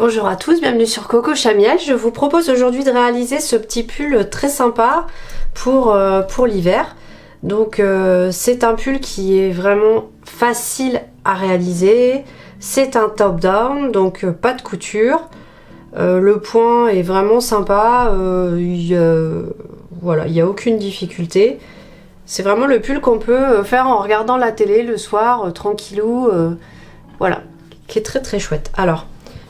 Bonjour à tous, bienvenue sur Coco Chamiel. Je vous propose aujourd'hui de réaliser ce petit pull très sympa pour l'hiver. Donc c'est un pull qui est vraiment facile à réaliser. C'est un top down, donc pas de couture. Le point est vraiment sympa. Voilà, il n'y a aucune difficulté. C'est vraiment le pull qu'on peut faire en regardant la télé le soir, tranquillou. Voilà, qui est très très chouette. Alors,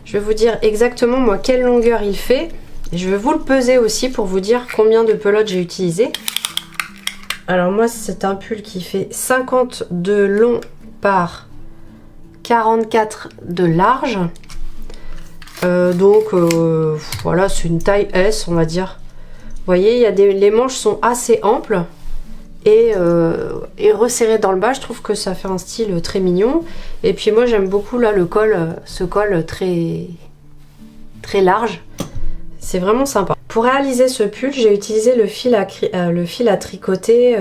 je vais vous dire exactement moi quelle longueur il fait. Je vais vous le peser aussi pour vous dire combien de pelotes j'ai utilisé. Alors moi c'est un pull qui fait 50 de long par 44 de large. Voilà, c'est une taille S on va dire. Vous voyez, les manches sont assez amples et resserrées dans le bas. Je trouve que ça fait un style très mignon. Et puis moi j'aime beaucoup là le col, ce col très large. C'est vraiment sympa. Pour réaliser ce pull, j'ai utilisé le fil à tricoter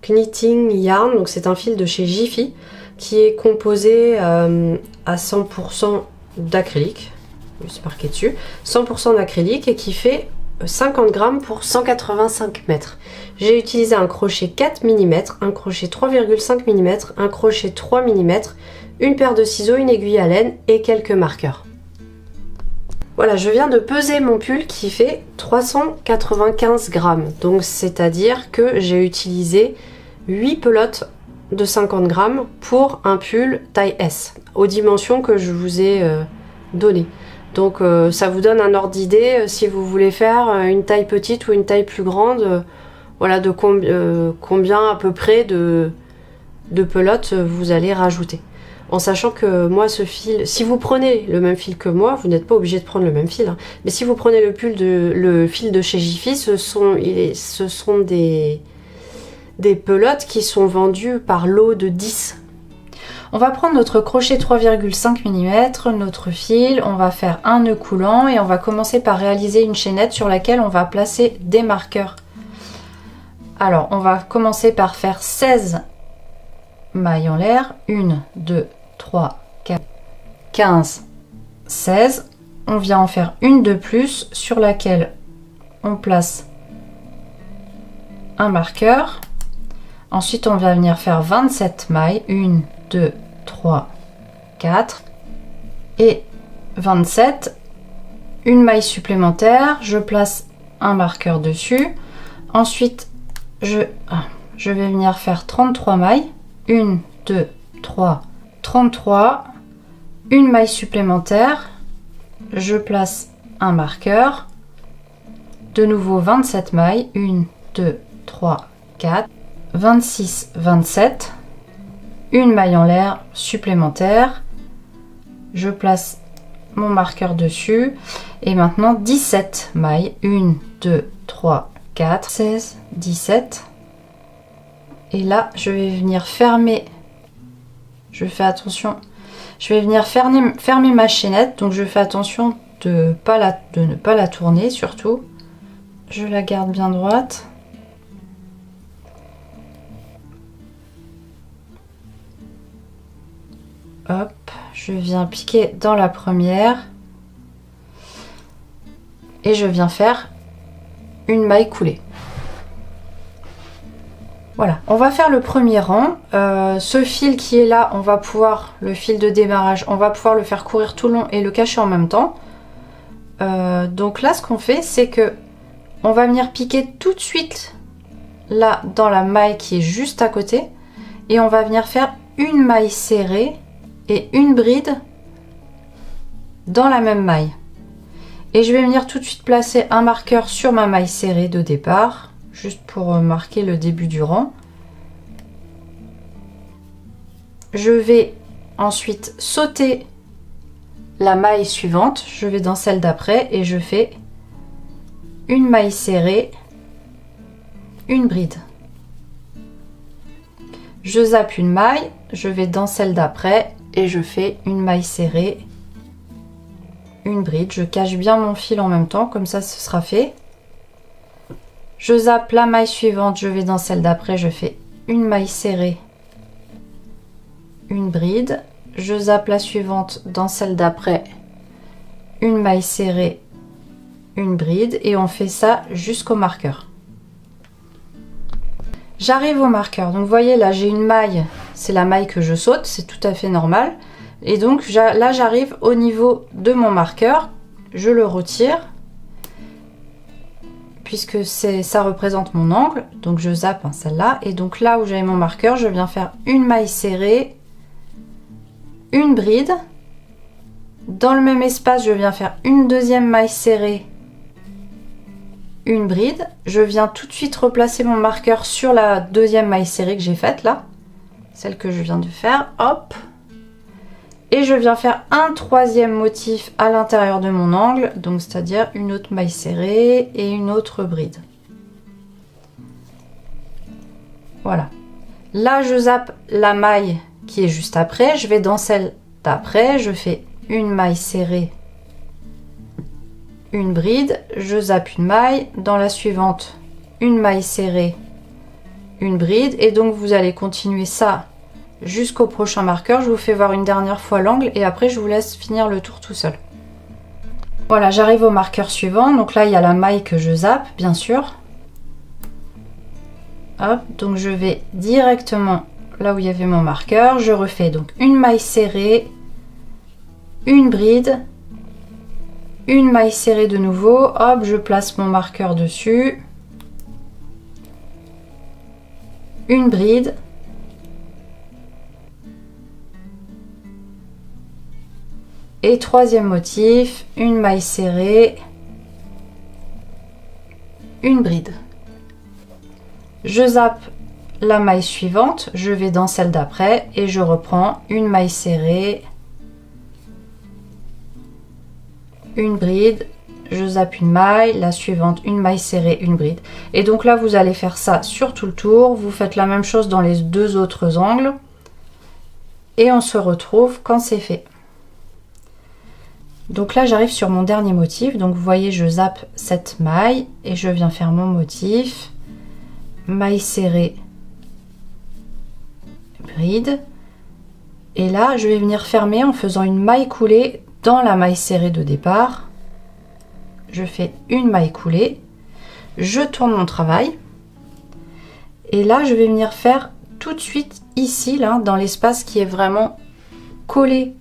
Knitting Yarn. Donc c'est un fil de chez Jiffy qui est composé à 100% d'acrylique. C'est marqué dessus. 100% d'acrylique et qui fait 50 grammes pour 185 mètres. J'ai utilisé un crochet 4 mm, un crochet 3,5 mm, un crochet 3 mm, une paire de ciseaux, une aiguille à laine et quelques marqueurs. Voilà, je viens de peser mon pull qui fait 395 grammes. Donc c'est-à-dire que j'ai utilisé 8 pelotes de 50 grammes pour un pull taille S, aux dimensions que je vous ai données. Donc ça vous donne un ordre d'idée si vous voulez faire une taille petite ou une taille plus grande. Voilà de combien à peu près de pelotes vous allez rajouter. En sachant que moi ce fil, si vous prenez le même fil que moi, vous n'êtes pas obligé de prendre le même fil. Hein, mais si vous prenez le fil de chez Jiffy, ce sont des pelotes qui sont vendues par lot de 10. On va prendre notre crochet 3,5 mm, notre fil, on va faire un nœud coulant et on va commencer par réaliser une chaînette sur laquelle on va placer des marqueurs. Alors, on va commencer par faire 16 mailles en l'air. 1, 2, 3, 4, 15, 16. On vient en faire une de plus sur laquelle on place un marqueur. Ensuite, on va venir faire 27 mailles. 1, 2, 3, 4 et 27. Une maille supplémentaire. Je place un marqueur dessus. Ensuite, je vais venir faire 33 mailles. 1, 2, 3, 33. Une maille supplémentaire. Je place un marqueur. De nouveau 27 mailles. 1, 2, 3, 4. 26, 27. Une maille en l'air supplémentaire. Je place mon marqueur dessus. Et maintenant 17 mailles. 1, 2, 3, 4, 16, 17. Et là, je vais venir fermer. Je fais attention. Je vais venir fermer ma chaînette. Donc, je fais attention de ne pas la tourner surtout. Je la garde bien droite. Hop, je viens piquer dans la première. Et je viens faire une maille coulée. Voilà, on va faire le premier rang. Ce fil qui est là, on va pouvoir, le fil de démarrage, on va pouvoir le faire courir tout le long et le cacher en même temps. Donc là, ce qu'on fait, c'est que on va venir piquer tout de suite là dans la maille qui est juste à côté. Et on va venir faire une maille serrée et une bride dans la même maille. Et je vais venir tout de suite placer un marqueur sur ma maille serrée de départ, juste pour marquer le début du rang. Je vais ensuite sauter la maille suivante, je vais dans celle d'après et je fais une maille serrée, une bride. Je zappe une maille, je vais dans celle d'après et je fais une maille serrée, une bride. Je cache bien mon fil en même temps, comme ça ce sera fait. Je zappe la maille suivante, je vais dans celle d'après, je fais une maille serrée, une bride. Je zappe la suivante dans celle d'après, une maille serrée, une bride et on fait ça jusqu'au marqueur. J'arrive au marqueur, donc vous voyez là j'ai une maille, c'est la maille que je saute, c'est tout à fait normal. Et donc là j'arrive au niveau de mon marqueur, je le retire puisque ça représente mon angle, donc je zappe celle-là. Et donc là où j'avais mon marqueur, je viens faire une maille serrée, une bride. Dans le même espace, je viens faire une deuxième maille serrée, une bride. Je viens tout de suite replacer mon marqueur sur la deuxième maille serrée que j'ai faite là, celle que je viens de faire, hop. Et je viens faire un troisième motif à l'intérieur de mon angle, donc c'est-à-dire une autre maille serrée et une autre bride. Voilà. Là, je zappe la maille qui est juste après. Je vais dans celle d'après. Je fais une maille serrée, une bride. Je zappe une maille. Dans la suivante, une maille serrée, une bride. Et donc, vous allez continuer ça jusqu'au prochain marqueur. Je vous fais voir une dernière fois l'angle et après je vous laisse finir le tour tout seul. Voilà, j'arrive au marqueur suivant. Donc là il y a la maille que je zappe bien sûr. Hop, donc je vais directement là où il y avait mon marqueur. Je refais donc une maille serrée, une bride, une maille serrée de nouveau. Hop, je place mon marqueur dessus, une bride, et troisième motif, une maille serrée, une bride. Je zappe la maille suivante, je vais dans celle d'après et je reprends une maille serrée, une bride, je zappe une maille, la suivante une maille serrée, une bride. Et donc là vous allez faire ça sur tout le tour. Vous faites la même chose dans les deux autres angles et on se retrouve quand c'est fait. Donc là j'arrive sur mon dernier motif, donc vous voyez je zappe cette maille et je viens faire mon motif, maille serrée, bride, et là je vais venir fermer en faisant une maille coulée dans la maille serrée de départ. Je fais une maille coulée, je tourne mon travail et là je vais venir faire tout de suite ici là dans l'espace qui est vraiment collé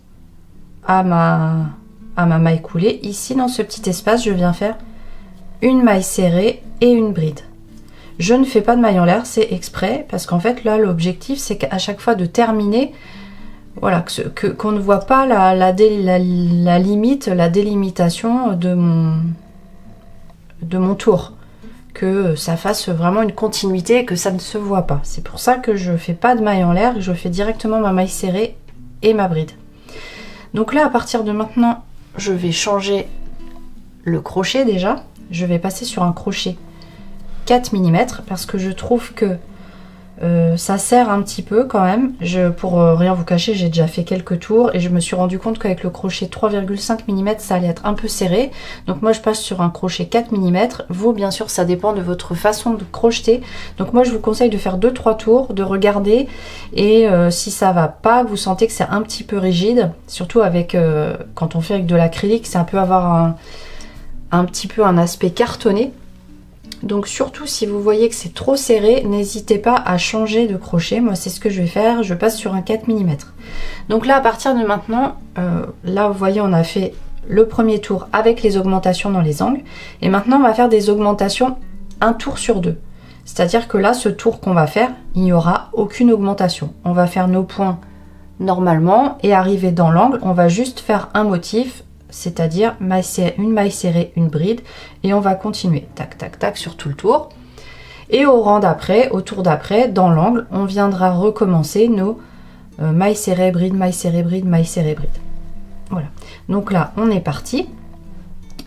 à ma maille coulée. Ici dans ce petit espace je viens faire une maille serrée et une bride. Je ne fais pas de maille en l'air, c'est exprès parce qu'en fait là l'objectif c'est qu'à chaque fois de terminer, voilà, qu'on ne voit pas la limite, la délimitation de mon tour, que ça fasse vraiment une continuité et que ça ne se voit pas. C'est pour ça que je fais pas de maille en l'air, je fais directement ma maille serrée et ma bride. Donc là à partir de maintenant je vais changer le crochet. Déjà je vais passer sur un crochet 4 mm parce que je trouve que ça sert un petit peu quand même. Pour rien vous cacher, j'ai déjà fait quelques tours et je me suis rendu compte qu'avec le crochet 3,5 mm ça allait être un peu serré, donc moi je passe sur un crochet 4 mm. Vous bien sûr ça dépend de votre façon de crocheter, donc moi je vous conseille de faire 2-3 tours, de regarder, et si ça va pas, vous sentez que c'est un petit peu rigide, surtout avec quand on fait avec de l'acrylique, c'est un peu avoir un petit peu un aspect cartonné. Donc surtout si vous voyez que c'est trop serré, n'hésitez pas à changer de crochet. Moi c'est ce que je vais faire, je passe sur un 4 mm. Donc là à partir de maintenant, là vous voyez on a fait le premier tour avec les augmentations dans les angles. Et maintenant on va faire des augmentations un tour sur deux. C'est-à-dire que là ce tour qu'on va faire, il n'y aura aucune augmentation. On va faire nos points normalement et arriver dans l'angle, on va juste faire un motif, c'est-à-dire une maille serrée, une bride, et on va continuer tac tac tac sur tout le tour. Et au rang d'après, au tour d'après, dans l'angle, on viendra recommencer nos maille serrée, bride, maille serrée, bride, maille serrée, bride. Voilà, donc là on est parti.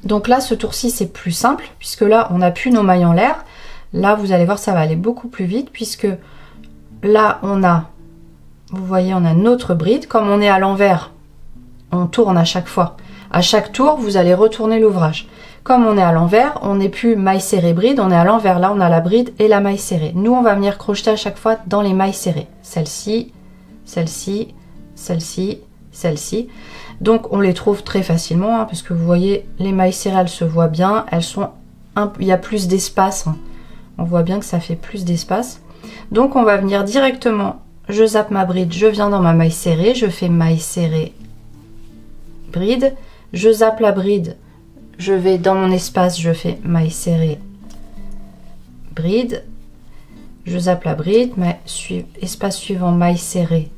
Donc là ce tour-ci c'est plus simple puisque là on n'a plus nos mailles en l'air. Là vous allez voir ça va aller beaucoup plus vite puisque là on a, vous voyez on a notre bride. Comme on est à l'envers, on tourne à chaque fois. À chaque tour, vous allez retourner l'ouvrage. Comme on est à l'envers, on n'est plus maille serrée bride, on est à l'envers. Là, on a la bride et la maille serrée. Nous, on va venir crocheter à chaque fois dans les mailles serrées. Celle-ci, celle-ci, celle-ci, celle-ci. Donc on les trouve très facilement, hein, parce que vous voyez, les mailles serrées, elles se voient bien, il y a plus d'espace, hein. On voit bien que ça fait plus d'espace. Donc on va venir directement, je zappe ma bride, je viens dans ma maille serrée, je fais maille serrée, bride, je zappe la bride, je vais dans mon espace, je fais maille serrée, bride, je zappe la bride, espace suivant, maille serrée,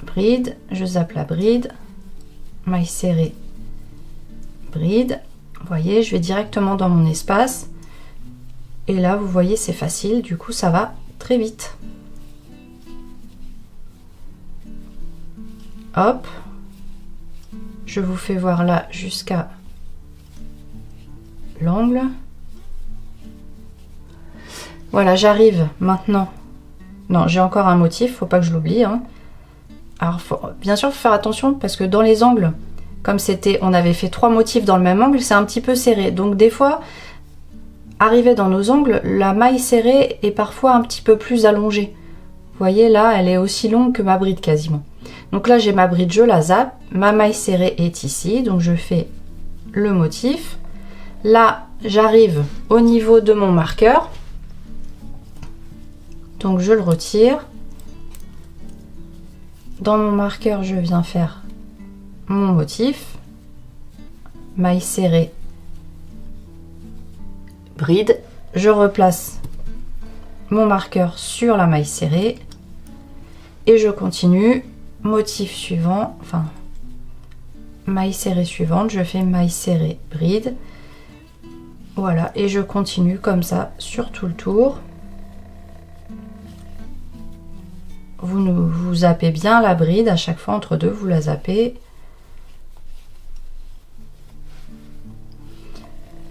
bride, je zappe la bride, maille serrée, bride. Vous voyez, je vais directement dans mon espace. Et là, vous voyez, c'est facile. Du coup, ça va très vite. Hop. Je vous fais voir là jusqu'à l'angle. Voilà, j'arrive maintenant. Non, j'ai encore un motif, faut pas que je l'oublie, hein. Alors, bien sûr, faut faire attention parce que dans les angles, comme on avait fait 3 motifs dans le même angle, c'est un petit peu serré. Donc des fois, arrivé dans nos angles, la maille serrée est parfois un petit peu plus allongée. Vous voyez là, elle est aussi longue que ma bride quasiment. Donc là, j'ai ma bride, je la zappe. Ma maille serrée est ici, donc je fais le motif. Là, j'arrive au niveau de mon marqueur. Donc je le retire. Dans mon marqueur, je viens faire mon motif, maille serrée, bride, je replace mon marqueur sur la maille serrée et je continue, motif suivant, enfin maille serrée suivante, je fais maille serrée, bride, voilà, et je continue comme ça sur tout le tour. Vous zappez bien la bride à chaque fois entre deux, vous la zappez.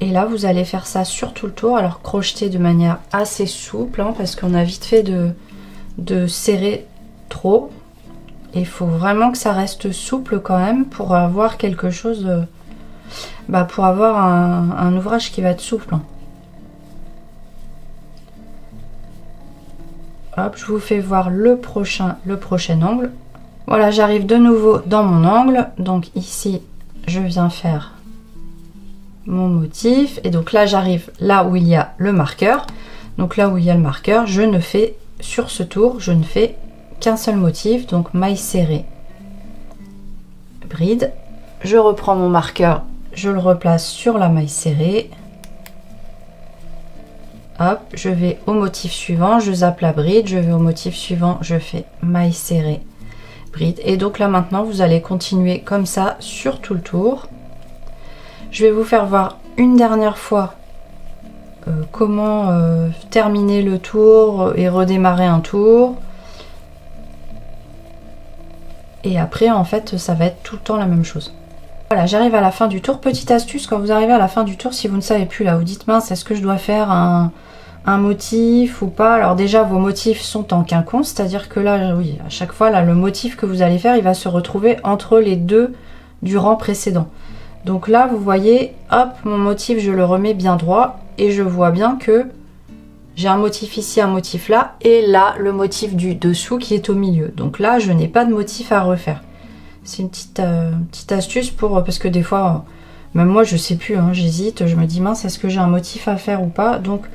Et là, vous allez faire ça sur tout le tour. Alors, crocheter de manière assez souple, hein, parce qu'on a vite fait de serrer trop. Et il faut vraiment que ça reste souple quand même pour avoir quelque chose... pour avoir un ouvrage qui va être souple. Hein. Hop, je vous fais voir le prochain angle. Voilà, j'arrive de nouveau dans mon angle. Donc ici, je viens faire mon motif. Et donc là, j'arrive là où il y a le marqueur. Donc là où il y a le marqueur, je ne fais, sur ce tour, je ne fais qu'un seul motif. Donc maille serrée, bride. Je reprends mon marqueur, je le replace sur la maille serrée. Hop, je vais au motif suivant, je zappe la bride, je vais au motif suivant, je fais maille serrée, bride. Et donc là maintenant, vous allez continuer comme ça sur tout le tour. Je vais vous faire voir une dernière fois comment terminer le tour et redémarrer un tour. Et après, en fait, ça va être tout le temps la même chose. Voilà, j'arrive à la fin du tour. Petite astuce, quand vous arrivez à la fin du tour, si vous ne savez plus là, vous dites mince, est-ce que je dois faire un motif ou pas? Alors déjà, vos motifs sont en quinconce, c'est-à-dire que là, oui, à chaque fois, là, le motif que vous allez faire, il va se retrouver entre les deux du rang précédent. Donc là, vous voyez, hop, mon motif, je le remets bien droit et je vois bien que j'ai un motif ici, un motif là, et là, le motif du dessous qui est au milieu. Donc là, je n'ai pas de motif à refaire. C'est une petite astuce parce que des fois, même moi, je sais plus, hein, j'hésite, je me dis mince, est-ce que j'ai un motif à faire ou pas? Donc,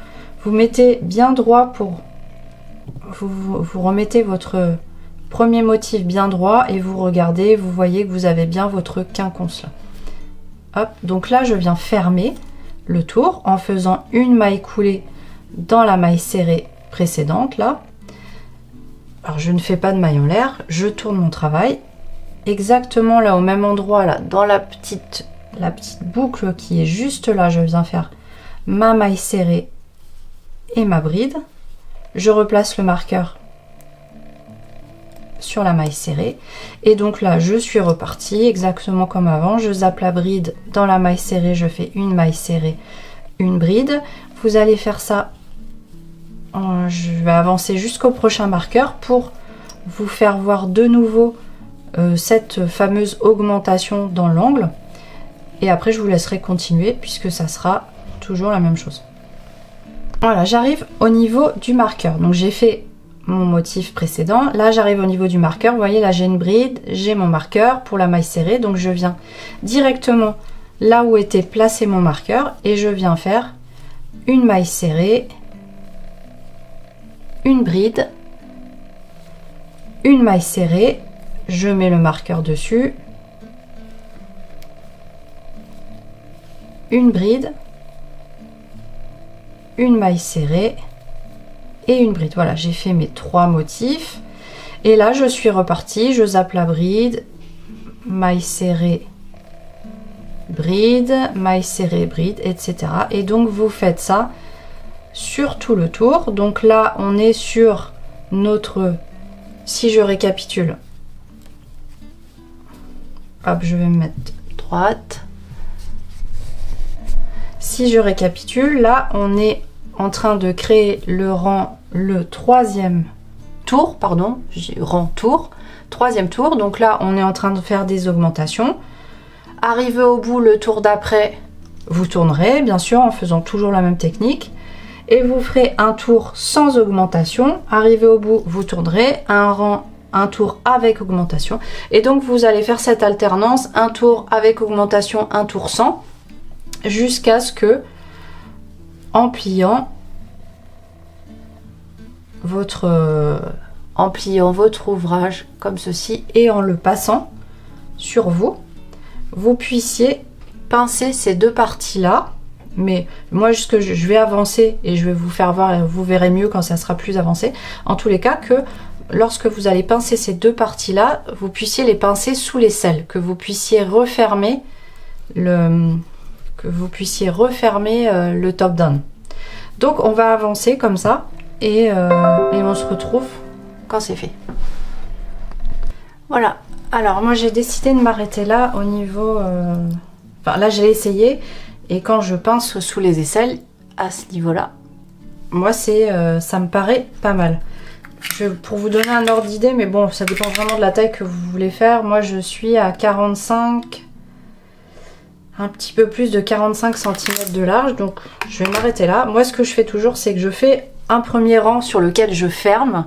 vous mettez bien droit pour... Vous remettez votre premier motif bien droit et vous regardez, vous voyez que vous avez bien votre quinconce là. Hop, donc là, je viens fermer le tour en faisant une maille coulée dans la maille serrée précédente là. Alors, je ne fais pas de maille en l'air, je tourne mon travail. Exactement là au même endroit là, dans la petite boucle qui est juste là, je viens faire ma maille serrée et ma bride. Je replace le marqueur sur la maille serrée et donc là je suis repartie exactement comme avant. Je zappe la bride dans la maille serrée, je fais une maille serrée, une bride. Vous allez faire ça, je vais avancer jusqu'au prochain marqueur pour vous faire voir de nouveau cette fameuse augmentation dans l'angle et après je vous laisserai continuer puisque ça sera toujours la même chose. Voilà, j'arrive au niveau du marqueur, donc j'ai fait mon motif précédent. Là j'arrive au niveau du marqueur, vous voyez là j'ai une bride, j'ai mon marqueur pour la maille serrée, donc je viens directement là où était placé mon marqueur et je viens faire une maille serrée, une bride, une maille serrée, je mets le marqueur dessus, une bride, une maille serrée et une bride. Voilà, j'ai fait mes 3 motifs et là je suis repartie, je zappe la bride, maille serrée, bride, maille serrée, bride, etc. Et donc vous faites ça sur tout le tour. Donc là on est sur notre, si je récapitule, hop, je vais me mettre droite. Si je récapitule, là on est en train de créer le rang, le 3e tour, pardon, rang tour, 3e tour. Donc là on est en train de faire des augmentations. Arrivé au bout, le tour d'après, vous tournerez bien sûr en faisant toujours la même technique et vous ferez un tour sans augmentation. Arrivé au bout, vous tournerez un rang, un tour avec augmentation, et donc vous allez faire cette alternance, un tour avec augmentation, un tour sans, jusqu'à ce que, en pliant votre ouvrage comme ceci et en le passant sur vous, vous puissiez pincer ces 2 parties là. Mais moi je vais avancer et je vais vous faire voir, vous verrez mieux quand ça sera plus avancé. En tous les cas, que lorsque vous allez pincer ces 2 parties là, vous puissiez les pincer sous l'aisselle, que vous puissiez refermer le top down. Donc on va avancer comme ça et on se retrouve quand c'est fait. Voilà, alors moi j'ai décidé de m'arrêter là au niveau, enfin là j'ai essayé, et quand je pince sous les aisselles à ce niveau là, moi c'est ça me paraît pas mal. Pour vous donner un ordre d'idée, mais bon ça dépend vraiment de la taille que vous voulez faire, moi je suis à 45, un petit peu plus de 45 cm de large, donc je vais m'arrêter là. Moi ce que je fais toujours, c'est que je fais un premier rang sur lequel je ferme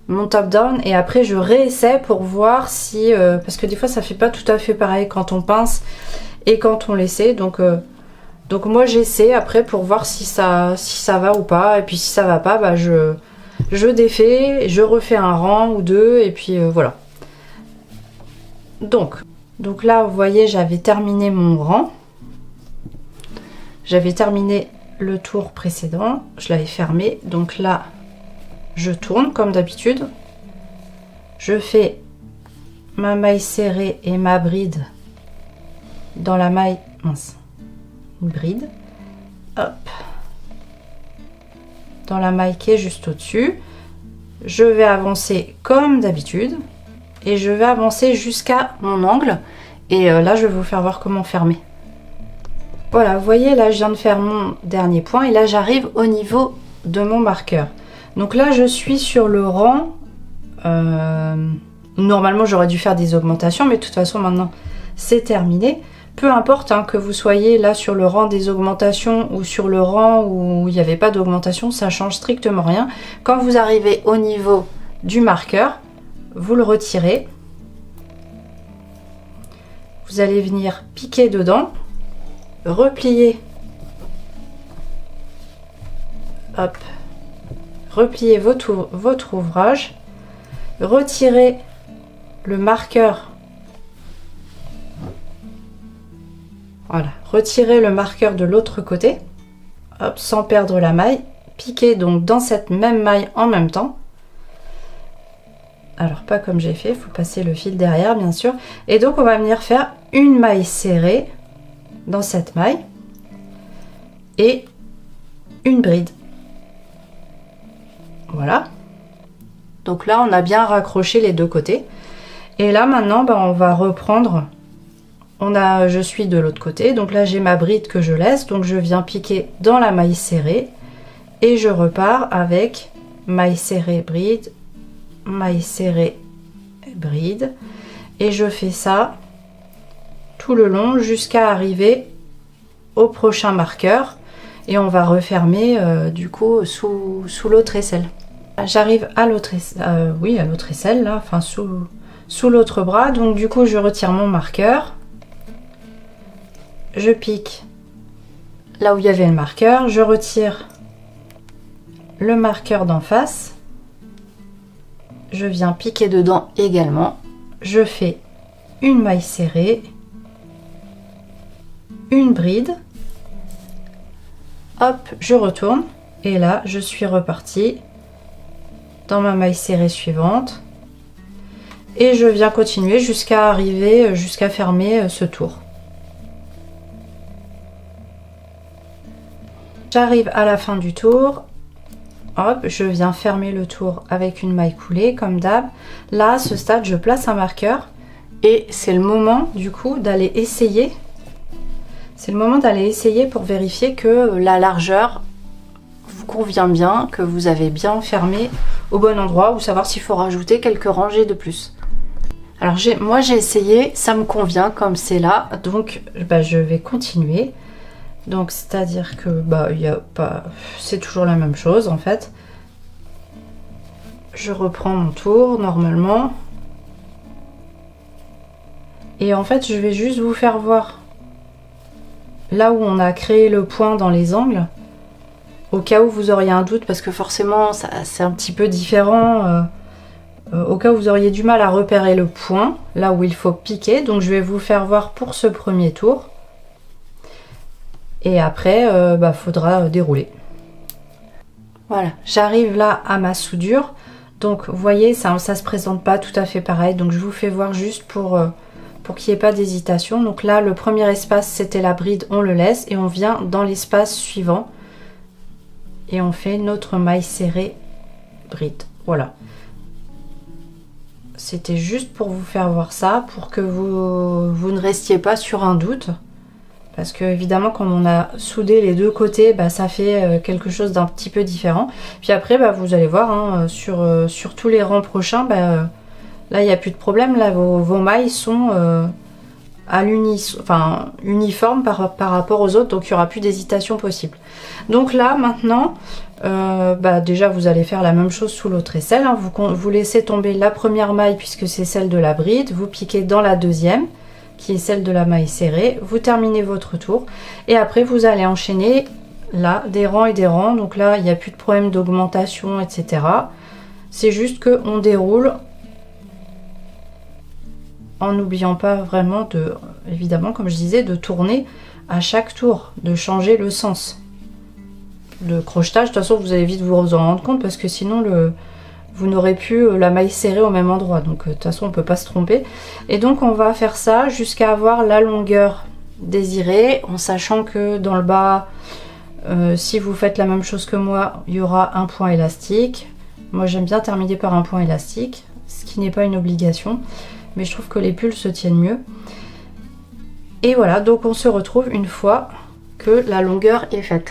mon top down et après je réessaie pour voir si parce que des fois ça fait pas tout à fait pareil quand on pince et quand on l'essaie, donc moi j'essaie après pour voir si ça va ou pas, et puis si ça va pas, bah je défais, je refais un rang ou 2 et puis voilà. Donc là vous voyez, j'avais terminé mon rang, j'avais terminé le tour précédent, je l'avais fermé, donc là je tourne comme d'habitude, je fais ma maille serrée et ma bride dans la maille, mince, une bride, hop, dans la maille qui est juste au-dessus, je vais avancer comme d'habitude et je vais avancer jusqu'à mon angle, et là je vais vous faire voir comment fermer. Voilà, vous voyez là je viens de faire mon dernier point et là j'arrive au niveau de mon marqueur. Donc là je suis sur le rang, normalement j'aurais dû faire des augmentations, mais de toute façon maintenant c'est terminé. Peu importe hein, que vous soyez là sur le rang des augmentations ou sur le rang où il n'y avait pas d'augmentation, ça change strictement rien. Quand vous arrivez au niveau du marqueur, vous le retirez, vous allez venir piquer dedans, replier, hop, replier votre ouvrage, retirez le marqueur, voilà, retirez le marqueur de l'autre côté, hop, sans perdre la maille, piquez donc dans cette même maille en même temps. Alors pas comme j'ai fait, il faut passer le fil derrière bien sûr, et donc on va venir faire une maille serrée dans cette maille et une bride. Voilà, donc là on a bien raccroché les deux côtés, et là maintenant on va reprendre, je suis de l'autre côté, donc là j'ai ma bride que je laisse, donc je viens piquer dans la maille serrée et je repars avec maille serrée, bride, maille serrée, bride, et je fais ça tout le long jusqu'à arriver au prochain marqueur, et on va refermer du coup sous l'autre aisselle. j'arrive à l'autre oui, à l'autre aisselle là, enfin sous l'autre bras. Donc du coup je retire mon marqueur, je pique là où il y avait le marqueur, je retire le marqueur d'en face, je viens piquer dedans également, je fais une maille serrée, une bride, hop, je retourne et là je suis repartie dans ma maille serrée suivante et je viens continuer jusqu'à arriver, jusqu'à fermer ce tour. J'arrive à la fin du tour, hop, je viens fermer le tour avec une maille coulée comme d'hab. Là, à ce stade, je place un marqueur et c'est le moment du coup d'aller essayer. C'est le moment d'aller essayer pour vérifier que la largeur vous convient bien, que vous avez bien fermé au bon endroit, ou savoir s'il faut rajouter quelques rangées de plus. Alors moi j'ai essayé, ça me convient comme c'est là, donc je vais continuer. Donc c'est à dire que c'est toujours la même chose en fait. Je reprends mon tour normalement et en fait je vais juste vous faire voir là où on a créé le point dans les angles, au cas où vous auriez un doute, parce que forcément c'est un petit peu différent, au cas où vous auriez du mal à repérer le point là où il faut piquer. Donc je vais vous faire voir pour ce premier tour et après faudra dérouler. Voilà, j'arrive là à ma soudure, donc vous voyez ça se présente pas tout à fait pareil, donc je vous fais voir juste pour qu'il n'y ait pas d'hésitation. Donc là le premier espace c'était la bride, on le laisse et on vient dans l'espace suivant et on fait notre maille serrée bride. Voilà, c'était juste pour vous faire voir ça, pour que vous ne restiez pas sur un doute, parce que évidemment quand on a soudé les deux côtés, ça fait quelque chose d'un petit peu différent. Puis après vous allez voir hein, sur tous les rangs prochains, là il n'y a plus de problème, là vos mailles sont à uniformes par rapport aux autres, donc il n'y aura plus d'hésitation possible. Donc là maintenant déjà vous allez faire la même chose sous l'autre aisselle, hein. Vous laissez tomber la première maille puisque c'est celle de la bride, vous piquez dans la deuxième qui est celle de la maille serrée, vous terminez votre tour et après vous allez enchaîner là des rangs et des rangs. Donc là il n'y a plus de problème d'augmentation etc, c'est juste que on déroule en n'oubliant pas vraiment évidemment comme je disais, de tourner à chaque tour, de changer le sens. Le crochetage, de toute façon vous allez vite vous en rendre compte, parce que sinon vous n'aurez plus la maille serrée au même endroit, donc de toute façon on peut pas se tromper. Et donc on va faire ça jusqu'à avoir la longueur désirée, en sachant que dans le bas, si vous faites la même chose que moi, il y aura un point élastique. Moi j'aime bien terminer par un point élastique, ce qui n'est pas une obligation, mais je trouve que les pulls se tiennent mieux. Et voilà, donc on se retrouve une fois que la longueur est faite.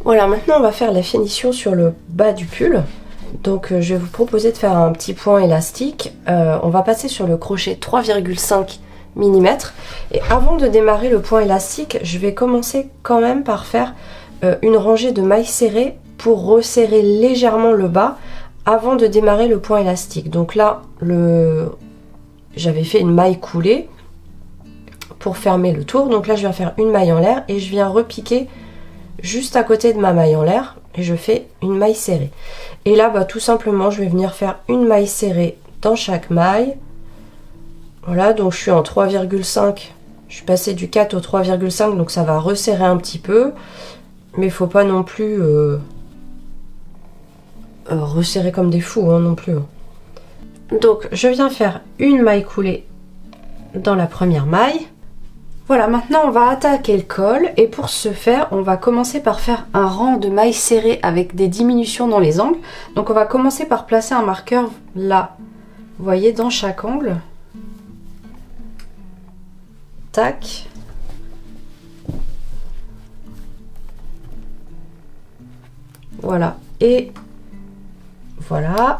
Voilà, maintenant on va faire la finition sur le bas du pull. Donc je vais vous proposer de faire un petit point élastique. On va passer sur le crochet 3,5 mm. Et avant de démarrer le point élastique, je vais commencer quand même par faire une rangée de mailles serrées pour resserrer légèrement le bas avant de démarrer le point élastique. Donc là, j'avais fait une maille coulée pour fermer le tour. Donc là, je viens faire une maille en l'air et je viens repiquer juste à côté de ma maille en l'air et je fais une maille serrée. Et là, tout simplement, je vais venir faire une maille serrée dans chaque maille. Voilà, donc je suis en 3,5. Je suis passée du 4 au 3,5, donc ça va resserrer un petit peu. Mais il faut pas non plus resserrer comme des fous hein, non plus. Donc je viens faire une maille coulée dans la première maille. Voilà, maintenant on va attaquer le col et pour ce faire, on va commencer par faire un rang de mailles serrées avec des diminutions dans les angles. Donc on va commencer par placer un marqueur là, vous voyez, dans chaque angle. Tac. Voilà, et voilà.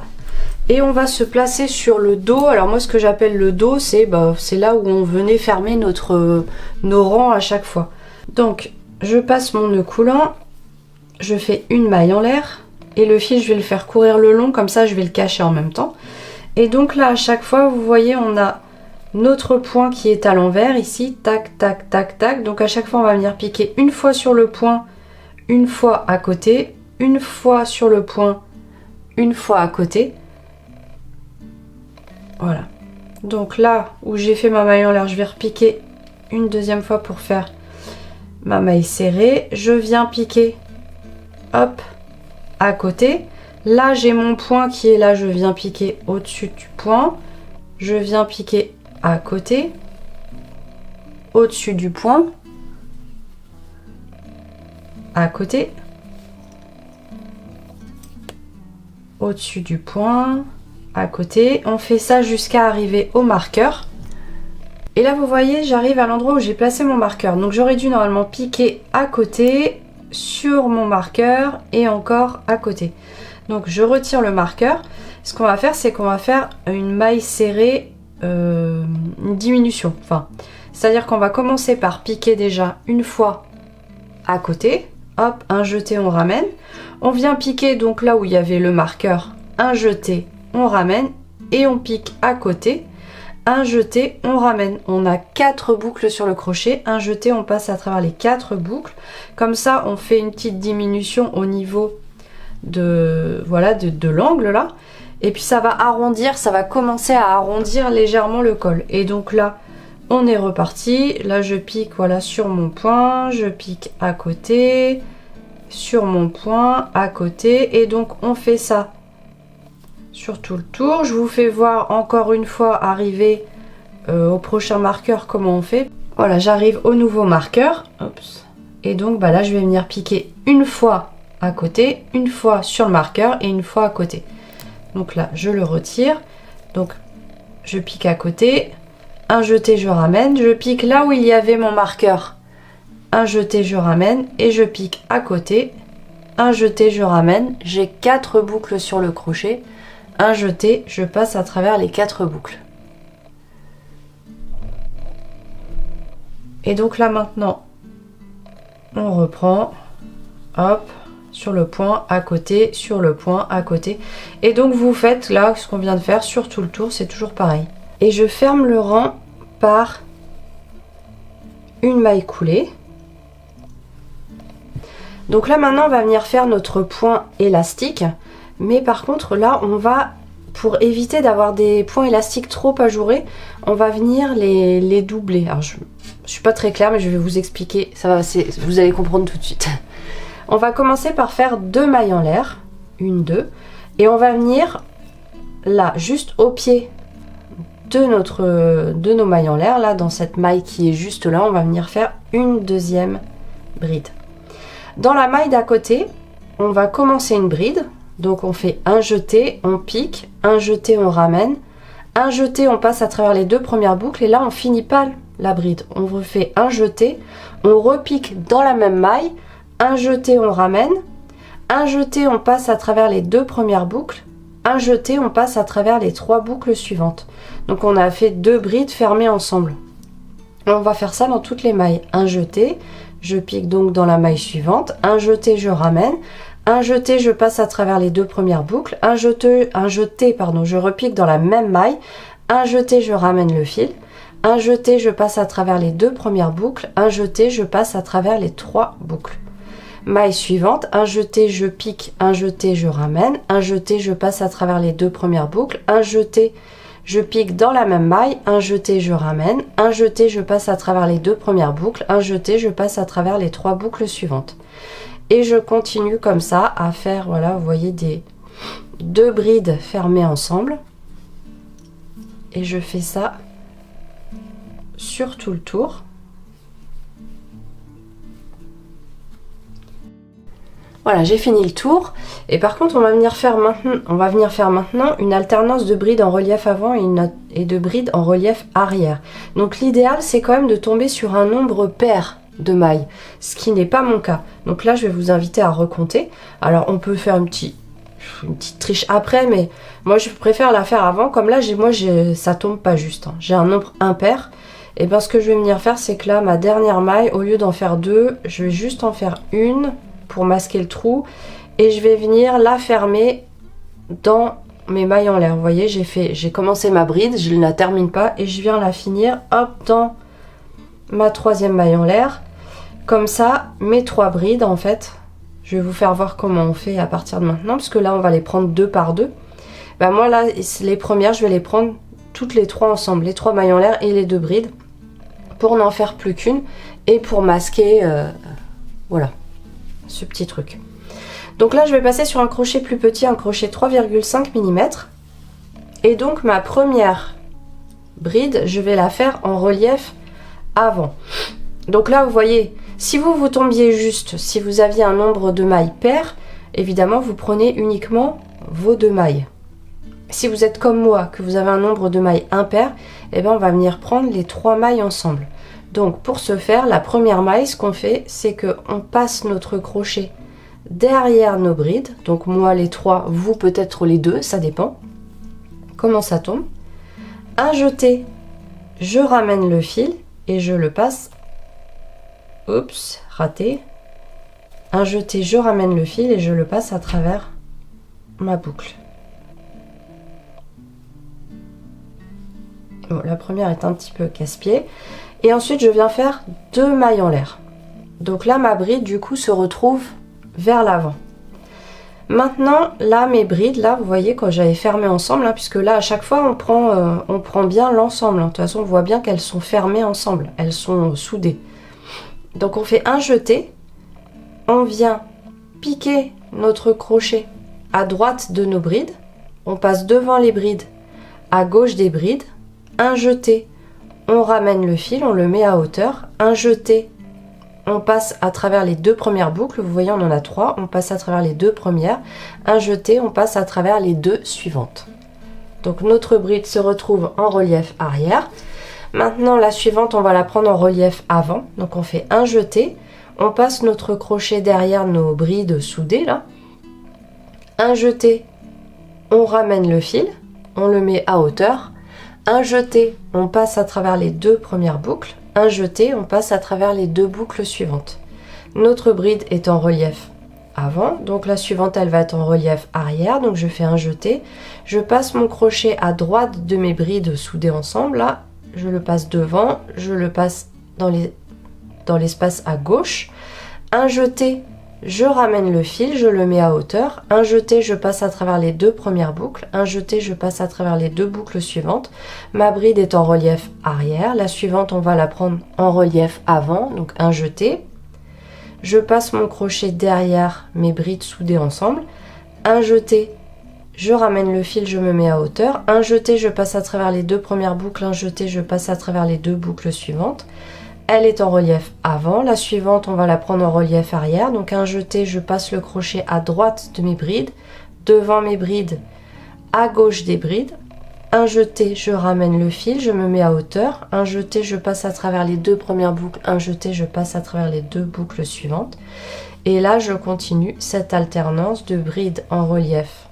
Et on va se placer sur le dos. Alors moi ce que j'appelle le dos, c'est là où on venait fermer nos rangs à chaque fois. Donc je passe mon nœud coulant, je fais une maille en l'air, et le fil je vais le faire courir le long, comme ça je vais le cacher en même temps. Et donc là à chaque fois vous voyez on a notre point qui est à l'envers ici, tac tac tac tac. Donc à chaque fois on va venir piquer une fois sur le point, une fois à côté, une fois sur le point, une fois à côté. Voilà. Donc là où j'ai fait ma maille en l'air, je vais repiquer une deuxième fois pour faire ma maille serrée. Je viens piquer, hop, à côté. Là j'ai mon point qui est là, je viens piquer au-dessus du point. Je viens piquer à côté, au-dessus du point, à côté, au-dessus du point, à côté. On fait ça jusqu'à arriver au marqueur. Et là vous voyez j'arrive à l'endroit où j'ai placé mon marqueur. Donc j'aurais dû normalement piquer à côté, sur mon marqueur et encore à côté. Donc je retire le marqueur. Ce qu'on va faire c'est qu'on va faire une maille serrée, une diminution. Enfin, c'est-à-dire qu'on va commencer par piquer déjà une fois à côté. Hop, un jeté, on ramène. On vient piquer donc là où il y avait le marqueur, un jeté, on ramène et on pique à côté. Un jeté, on ramène. On a 4 boucles sur le crochet. Un jeté, on passe à travers les 4 boucles. Comme ça, on fait une petite diminution au niveau de voilà de l'angle là. Et puis ça va arrondir, ça va commencer à arrondir légèrement le col. Et donc là, on est reparti. Là, je pique voilà sur mon point, je pique à côté, sur mon point, à côté. Et donc on fait ça sur tout le tour. Je vous fais voir encore une fois arriver au prochain marqueur comment on fait. Voilà, j'arrive au nouveau marqueur. Oups. Et donc bah là, je vais venir piquer une fois à côté, une fois sur le marqueur et une fois à côté. Donc là, je le retire. Donc, je pique à côté. Un jeté, je ramène. Je pique là où il y avait mon marqueur. Un jeté, je ramène. Et je pique à côté. Un jeté, je ramène. J'ai 4 boucles sur le crochet. Un jeté, je passe à travers les 4 boucles. Et donc là, maintenant, on reprend. Hop. Sur le point à côté, sur le point à côté. Et donc vous faites là ce qu'on vient de faire sur tout le tour, c'est toujours pareil. Et je ferme le rang par une maille coulée. Donc là maintenant on va venir faire notre point élastique. Mais par contre là on va, pour éviter d'avoir des points élastiques trop ajourés, on va venir les doubler. Alors je suis pas très claire mais je vais vous expliquer, ça va, vous allez comprendre tout de suite. On va commencer par faire 2 mailles en l'air, 1, 2, et on va venir là, juste au pied de nos mailles en l'air, là, dans cette maille qui est juste là, on va venir faire une deuxième bride. Dans la maille d'à côté, on va commencer une bride, donc on fait un jeté, on pique, un jeté, on ramène, un jeté, on passe à travers les 2 premières boucles, et là, on finit pas la bride. On refait un jeté, on repique dans la même maille, un jeté, on ramène, un jeté, on passe à travers les 2 premières boucles, un jeté, on passe à travers les 3 boucles suivantes. Donc on a fait 2 brides fermées ensemble. On va faire ça dans toutes les mailles. Un jeté, je pique donc dans la maille suivante, un jeté, je ramène, un jeté, je passe à travers les 2 premières boucles, un jeté, je repique dans la même maille, un jeté, je ramène le fil, un jeté, je passe à travers les 2 premières boucles, un jeté, je passe à travers les 3 boucles. Maille suivante, un jeté, je pique, un jeté, je ramène, un jeté, je passe à travers les 2 premières boucles, un jeté, je pique dans la même maille, un jeté, je ramène, un jeté, je passe à travers les 2 premières boucles, un jeté, je passe à travers les 3 boucles suivantes. Et je continue comme ça à faire, voilà, vous voyez, des 2 brides fermées ensemble. Et je fais ça sur tout le tour. Voilà, j'ai fini le tour. Et par contre, on va venir faire maintenant une alternance de brides en relief avant et de brides en relief arrière. Donc l'idéal, c'est quand même de tomber sur un nombre pair de mailles, ce qui n'est pas mon cas. Donc là, je vais vous inviter à recompter. Alors, on peut faire une petite triche après, mais moi, je préfère la faire avant. Comme là, ça tombe pas juste, hein. J'ai un nombre impair. Et bien, ce que je vais venir faire, c'est que là, ma dernière maille, au lieu d'en faire 2, je vais juste en faire une pour masquer le trou, et je vais venir la fermer dans mes mailles en l'air. Vous voyez, j'ai commencé ma bride, je ne la termine pas et je viens la finir hop dans ma troisième maille en l'air. Comme ça, mes 3 brides en fait, je vais vous faire voir comment on fait à partir de maintenant, parce que là on va les prendre 2 par 2. Ben moi là, les premières, je vais les prendre toutes les 3 ensemble, les 3 mailles en l'air et les 2 brides, pour n'en faire plus qu'une et pour masquer, voilà, ce petit truc. Donc là, je vais passer sur un crochet plus petit, un crochet 3,5 mm. Et donc ma première bride, je vais la faire en relief avant. Donc là, vous voyez, si vous tombiez juste, si vous aviez un nombre de mailles pair, évidemment, vous prenez uniquement vos 2 mailles. Si vous êtes comme moi, que vous avez un nombre de mailles impair, eh bien, on va venir prendre les 3 mailles ensemble. Donc pour ce faire, la première maille, ce qu'on fait, c'est qu'on passe notre crochet derrière nos brides. Donc moi les 3, vous peut-être les 2, ça dépend comment ça tombe. Un jeté, je ramène le fil et je le passe. Oups, raté. Un jeté, je ramène le fil et je le passe à travers ma boucle. Bon, la première est un petit peu casse-pied. Et ensuite, je viens faire 2 mailles en l'air. Donc là, ma bride, du coup, se retrouve vers l'avant. Maintenant, là, mes brides, là, vous voyez, quand j'avais fermé ensemble, hein, puisque là, à chaque fois, on prend bien l'ensemble. Hein. De toute façon, on voit bien qu'elles sont fermées ensemble. Elles sont soudées. Donc, on fait un jeté. On vient piquer notre crochet à droite de nos brides. On passe devant les brides, à gauche des brides. Un jeté, on ramène le fil, on le met à hauteur. Un jeté, on passe à travers les 2 premières boucles. Vous voyez, on en a 3. On passe à travers les 2 premières. Un jeté, on passe à travers les 2 suivantes. Donc notre bride se retrouve en relief arrière. Maintenant, la suivante, on va la prendre en relief avant. Donc on fait un jeté. On passe notre crochet derrière nos brides soudées là. Un jeté, on ramène le fil. On le met à hauteur. Un jeté, on passe à travers les 2 premières boucles. Un jeté, on passe à travers les 2 boucles suivantes. Notre bride est en relief avant, donc la suivante elle va être en relief arrière, donc je fais un jeté. Je passe mon crochet à droite de mes brides soudées ensemble, là, je le passe devant, je le passe dans l'espace à gauche. Un jeté, je ramène le fil, je le mets à hauteur. Un jeté, je passe à travers les 2 premières boucles. Un jeté, je passe à travers les 2 boucles suivantes. Ma bride est en relief arrière. La suivante, on va la prendre en relief avant, donc un jeté. Je passe mon crochet derrière mes brides soudées ensemble. Un jeté, je ramène le fil, je me mets à hauteur. Un jeté, je passe à travers les 2 premières boucles. Un jeté, je passe à travers les 2 boucles suivantes. Elle est en relief avant. La suivante, on va la prendre en relief arrière. Donc un jeté, je passe le crochet à droite de mes brides, devant mes brides, à gauche des brides. Un jeté, je ramène le fil, je me mets à hauteur. Un jeté, je passe à travers les 2 premières boucles. Un jeté, je passe à travers les 2 boucles suivantes. Et là, je continue cette alternance de brides en relief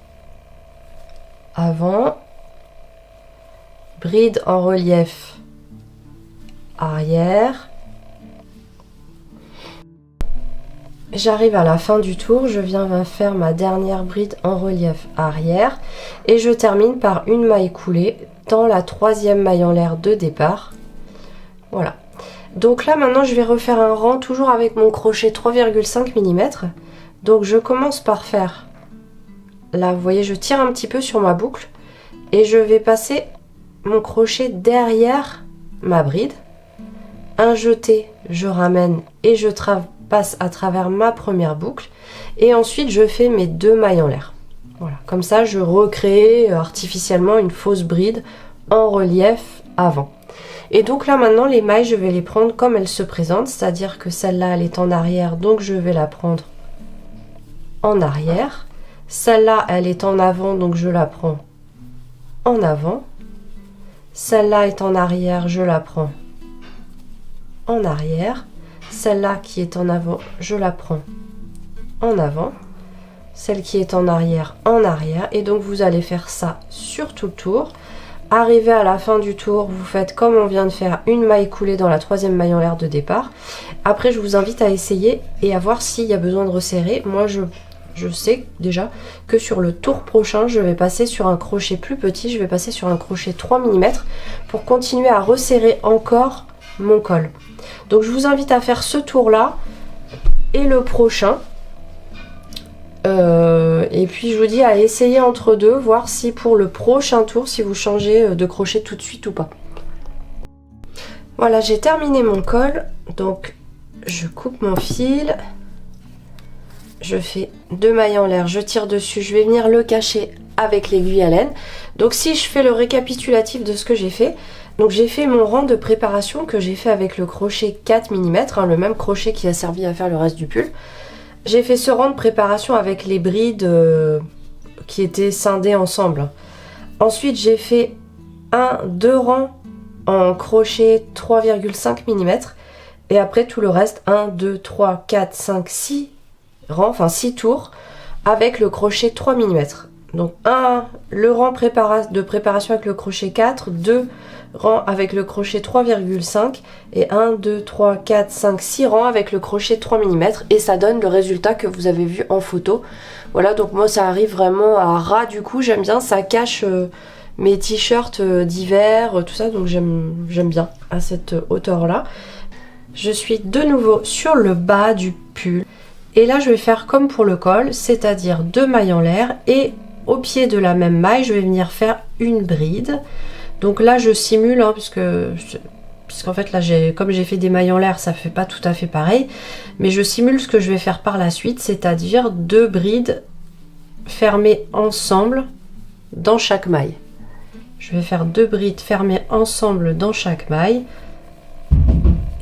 avant, bride en relief arrière. J'arrive à la fin du tour, je viens faire ma dernière bride en relief arrière et je termine par une maille coulée dans la 3e maille en l'air de départ. Voilà. Donc là maintenant je vais refaire un rang toujours avec mon crochet 3,5 mm. Donc je commence par faire, là vous voyez je tire un petit peu sur ma boucle et je vais passer mon crochet derrière ma bride. Un jeté, je ramène et je passe à travers ma première boucle et ensuite je fais mes 2 mailles en l'air. Voilà, comme ça je recrée artificiellement une fausse bride en relief avant. Et donc là maintenant les mailles je vais les prendre comme elles se présentent, c'est-à-dire que celle-là elle est en arrière donc je vais la prendre en arrière. Celle-là elle est en avant donc je la prends en avant. Celle-là est en arrière, je la prends en arrière. Celle-là qui est en avant, je la prends en avant. Celle qui est en arrière, et donc vous allez faire ça sur tout le tour. Arrivé à la fin du tour, vous faites comme on vient de faire, une maille coulée dans la 3e maille en l'air de départ. Après je vous invite à essayer et à voir s'il y a besoin de resserrer. Moi je je sais déjà que sur le tour prochain, je vais passer sur un crochet plus petit, je vais passer sur un crochet 3 mm pour continuer à resserrer encore mon col. Donc je vous invite à faire ce tour là et le prochain. Et puis je vous dis à essayer entre deux, voir si pour le prochain tour, si vous changez de crochet tout de suite ou pas. Voilà, j'ai terminé mon col, donc je coupe mon fil, je fais 2 mailles en l'air, je tire dessus, je vais venir le cacher avec l'aiguille à laine. Donc si je fais le récapitulatif de ce que j'ai fait, donc j'ai fait mon rang de préparation que j'ai fait avec le crochet 4 mm, hein, le même crochet qui a servi à faire le reste du pull. J'ai fait ce rang de préparation avec les brides qui étaient scindées ensemble. Ensuite j'ai fait 2 rangs en crochet 3,5 mm et après tout le reste 1, 2, 3, 4, 5, 6 rangs, enfin 6 tours avec le crochet 3 mm. Donc le rang de préparation avec le crochet 4, 2 rangs avec le crochet 3,5 et 1, 2, 3, 4, 5, 6 rangs avec le crochet 3 mm et ça donne le résultat que vous avez vu en photo. Voilà, donc moi ça arrive vraiment à ras du coup, j'aime bien, ça cache mes t-shirts d'hiver, tout ça, donc j'aime bien à cette hauteur là. Je suis de nouveau sur le bas du pull et là je vais faire comme pour le col, c'est-à-dire 2 mailles en l'air et au pied de la même maille je vais venir faire une bride. Donc là je simule hein, puisqu'en fait là comme j'ai fait des mailles en l'air ça fait pas tout à fait pareil, mais je simule ce que je vais faire par la suite, c'est-à-dire 2 brides fermées ensemble dans chaque maille. Je vais faire 2 brides fermées ensemble dans chaque maille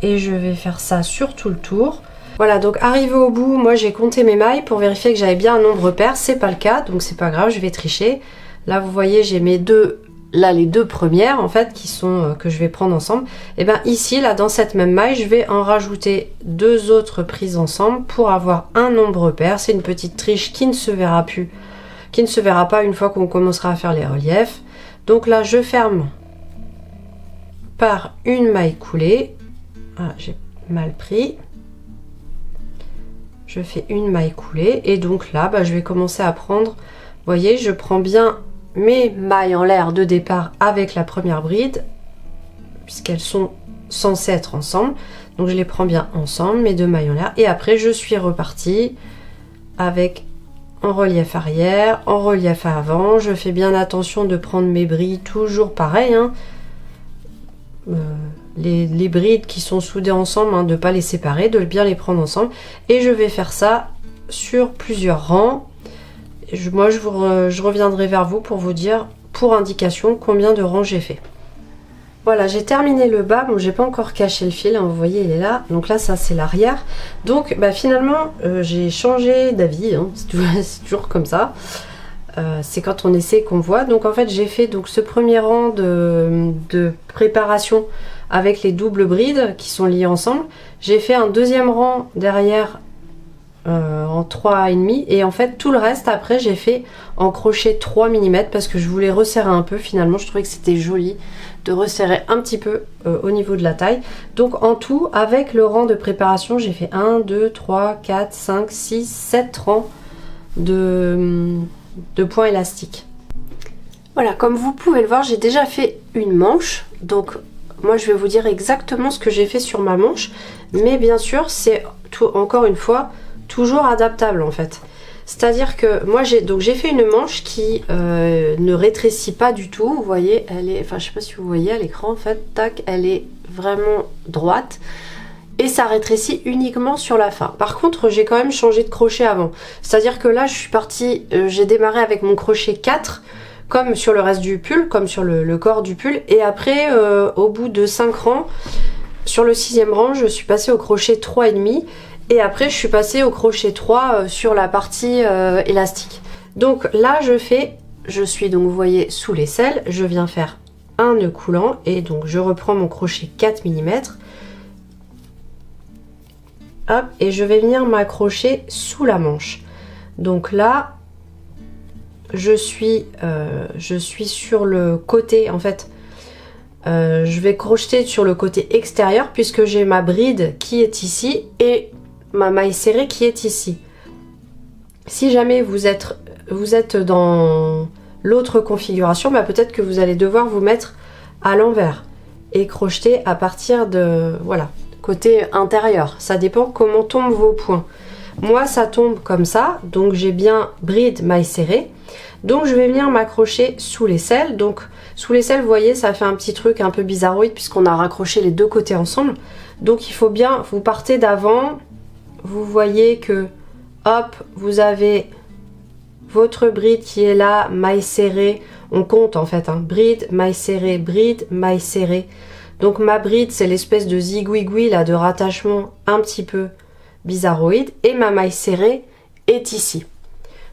et je vais faire ça sur tout le tour. Voilà, donc arrivé au bout, moi j'ai compté mes mailles pour vérifier que j'avais bien un nombre pair, c'est pas le cas, donc c'est pas grave, je vais tricher. Là vous voyez j'ai mes les deux premières en fait qui sont que je vais prendre ensemble. Et bien ici, là dans cette même maille, je vais en rajouter 2 autres prises ensemble pour avoir un nombre pair. C'est une petite triche qui ne se verra plus, qui ne se verra pas une fois qu'on commencera à faire les reliefs. Donc là je ferme par une maille coulée. Ah, j'ai mal pris. Je fais une maille coulée et donc là je vais commencer à prendre, vous voyez, je prends bien mes mailles en l'air de départ avec la première bride puisqu'elles sont censées être ensemble, donc je les prends bien ensemble, mes 2 mailles en l'air, et après je suis repartie avec en relief arrière, en relief avant. Je fais bien attention de prendre mes brides toujours pareil hein. Les brides qui sont soudées ensemble, hein, de ne pas les séparer, de bien les prendre ensemble, et je vais faire ça sur plusieurs rangs. Moi je reviendrai vers vous pour vous dire pour indication combien de rangs j'ai fait. Voilà, j'ai terminé le bas. Bon, j'ai pas encore caché le fil, hein, vous voyez il est là, donc là ça c'est l'arrière. Donc finalement j'ai changé d'avis hein. C'est toujours comme ça, c'est quand on essaie qu'on voit. Donc en fait j'ai fait donc ce premier rang de préparation avec les doubles brides qui sont liées ensemble. J'ai fait un deuxième rang derrière en 3,5 et en fait tout le reste après j'ai fait en crochet 3 mm parce que je voulais resserrer un peu. Finalement je trouvais que c'était joli de resserrer un petit peu au niveau de la taille. Donc en tout avec le rang de préparation j'ai fait 1, 2, 3, 4, 5, 6, 7 rangs de points élastiques. Voilà, comme vous pouvez le voir j'ai déjà fait une manche, donc moi je vais vous dire exactement ce que j'ai fait sur ma manche, mais bien sûr c'est encore une fois toujours adaptable en fait. C'est-à-dire que moi j'ai fait une manche qui ne rétrécit pas du tout, vous voyez, elle est, enfin je sais pas si vous voyez à l'écran en fait, tac, elle est vraiment droite et ça rétrécit uniquement sur la fin. Par contre j'ai quand même changé de crochet avant, c'est-à-dire que là je suis partie, j'ai démarré avec mon crochet 4 comme sur le reste du pull, comme sur le corps du pull, et après au bout de 5 rangs, sur le 6e rang je suis passée au crochet 3,5 et après je suis passée au crochet 3 sur la partie élastique. Donc là je suis donc vous voyez sous l'aisselle, je viens faire un nœud coulant et donc je reprends mon crochet 4 mm, hop, et je vais venir m'accrocher sous la manche. Donc là je suis sur le côté en fait. Je vais crocheter sur le côté extérieur puisque j'ai ma bride qui est ici et ma maille serrée qui est ici. Si jamais vous êtes dans l'autre configuration, bah peut-être que vous allez devoir vous mettre à l'envers et crocheter à partir de, voilà, côté intérieur. Ça dépend comment tombent vos points. Moi, ça tombe comme ça, donc j'ai bien bride, maille serrée. Donc je vais venir m'accrocher sous l'aisselle. Donc sous l'aisselle, vous voyez, ça fait un petit truc un peu bizarroïde puisqu'on a raccroché les deux côtés ensemble. Donc il faut bien, vous partez d'avant, vous voyez que, hop, vous avez votre bride qui est là, maille serrée. On compte en fait, hein, bride, maille serrée. Donc ma bride, c'est l'espèce de zigouigoui là, de rattachement un petit peu bizarroïde. Et ma maille serrée est ici.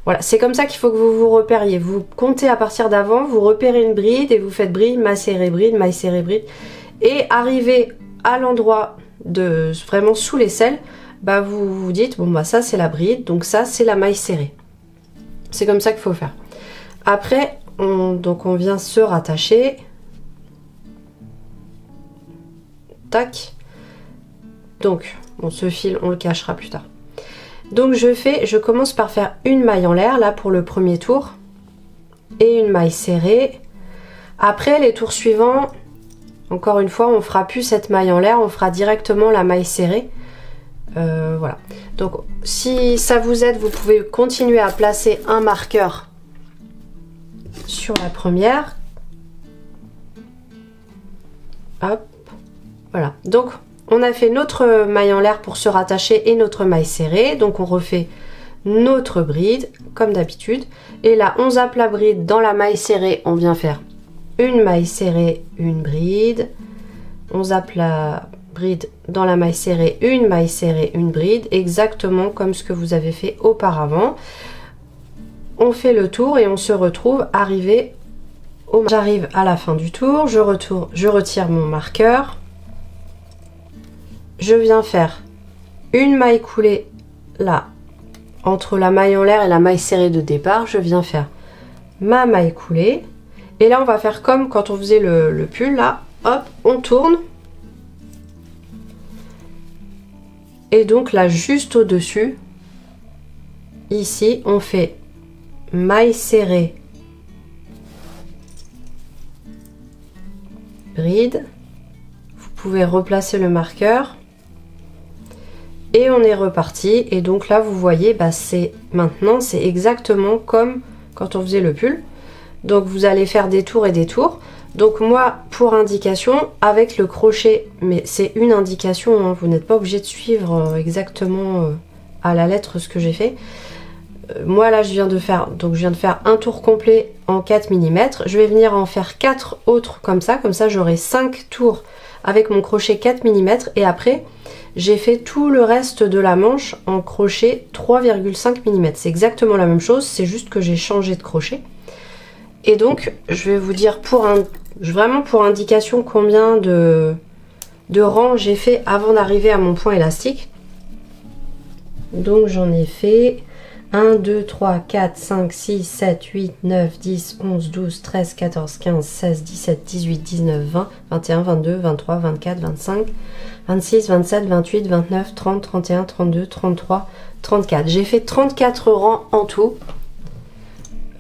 Voilà, c'est comme ça qu'il faut que vous vous repériez. Vous comptez à partir d'avant, vous repérez une bride et vous faites bride, maille serrée, bride. Et arrivé à l'endroit de vraiment sous l'aisselle, bah vous vous dites, bon bah ça c'est la bride, donc ça c'est la maille serrée. C'est comme ça qu'il faut faire. Après, on vient se rattacher. Tac. Donc, bon, ce fil, on le cachera plus tard. Donc je commence par faire une maille en l'air, là pour le premier tour. Et une maille serrée. Après, les tours suivants, encore une fois, on fera plus cette maille en l'air, on fera directement la maille serrée. Voilà. Donc, si ça vous aide, vous pouvez continuer à placer un marqueur sur la première. Hop. Voilà. Donc, on a fait notre maille en l'air pour se rattacher et notre maille serrée. Donc, on refait notre bride, comme d'habitude. Et là, on zappe la bride dans la maille serrée. On vient faire une maille serrée, une bride. On zappe la bride dans la maille serrée, une bride. Exactement comme ce que vous avez fait auparavant. On fait le tour et on se retrouve arrivé au... J'arrive à la fin du tour. Je retire mon marqueur. Je viens faire une maille coulée là, entre la maille en l'air et la maille serrée de départ. Je viens faire ma maille coulée. Et là, on va faire comme quand on faisait le pull. Là, hop, on tourne. Et donc là, juste au-dessus, ici, on fait maille serrée, bride. Vous pouvez replacer le marqueur. Et on est reparti. Et donc là, vous voyez, bah, maintenant, c'est exactement comme quand on faisait le pull. Donc vous allez faire des tours et des tours. Donc moi, pour indication, avec le crochet, mais c'est une indication, hein, vous n'êtes pas obligé de suivre exactement à la lettre ce que j'ai fait. Moi là, je viens de faire un tour complet en 4 mm. Je vais venir en faire 4 autres comme ça j'aurai 5 tours avec mon crochet 4 mm. Et après, j'ai fait tout le reste de la manche en crochet 3,5 mm. C'est exactement la même chose, c'est juste que j'ai changé de crochet. Et donc, je vais vous dire vraiment pour indication combien de rangs j'ai fait avant d'arriver à mon point élastique. Donc, j'en ai fait 1, 2, 3, 4, 5, 6, 7, 8, 9, 10, 11, 12, 13, 14, 15, 16, 17, 18, 19, 20, 21, 22, 23, 24, 25, 26, 27, 28, 29, 30, 31, 32, 33, 34. J'ai fait 34 rangs en tout.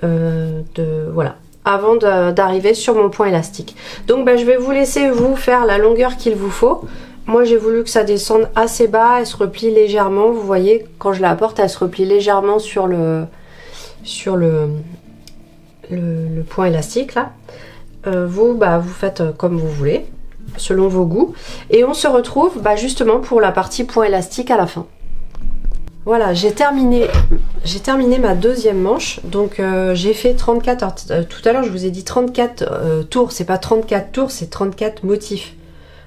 Voilà, avant d'arriver sur mon point élastique. Donc je vais vous laisser vous faire la longueur qu'il vous faut. Moi j'ai voulu que ça descende assez bas, elle se replie légèrement. Vous voyez, quand je la porte, elle se replie légèrement sur le point élastique là. Vous faites comme vous voulez, selon vos goûts. Et on se retrouve justement pour la partie point élastique à la fin. Voilà, j'ai terminé ma deuxième manche. Donc j'ai fait 34. Tout à l'heure je vous ai dit 34 tours. C'est pas 34 tours, c'est 34 motifs.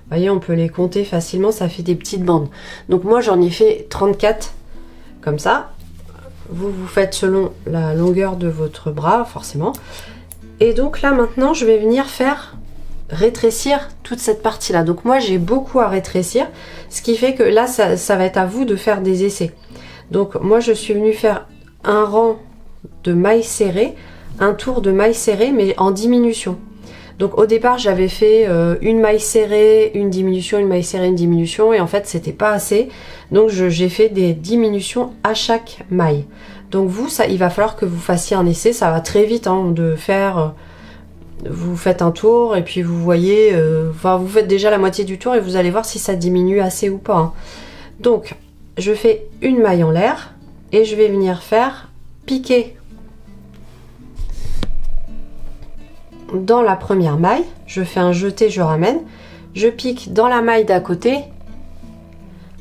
Vous voyez, on peut les compter facilement, ça fait des petites bandes. Donc moi j'en ai fait 34 comme ça. Vous faites selon la longueur de votre bras forcément. Et donc là maintenant je vais venir faire rétrécir toute cette partie là. Donc moi j'ai beaucoup à rétrécir, ce qui fait que là ça va être à vous de faire des essais. Donc moi je suis venue faire un rang de mailles serrées, un tour de mailles serrées mais en diminution. Donc au départ j'avais fait une maille serrée, une diminution, une maille serrée, une diminution, et en fait c'était pas assez, donc j'ai fait des diminutions à chaque maille. Donc vous, ça, il va falloir que vous fassiez un essai, ça va très vite hein, de faire, vous faites un tour et puis vous voyez, enfin vous faites déjà la moitié du tour et vous allez voir si ça diminue assez ou pas. Hein. Donc je fais une maille en l'air et je vais venir faire piquer dans la première maille, je fais un jeté, je ramène, je pique dans la maille d'à côté,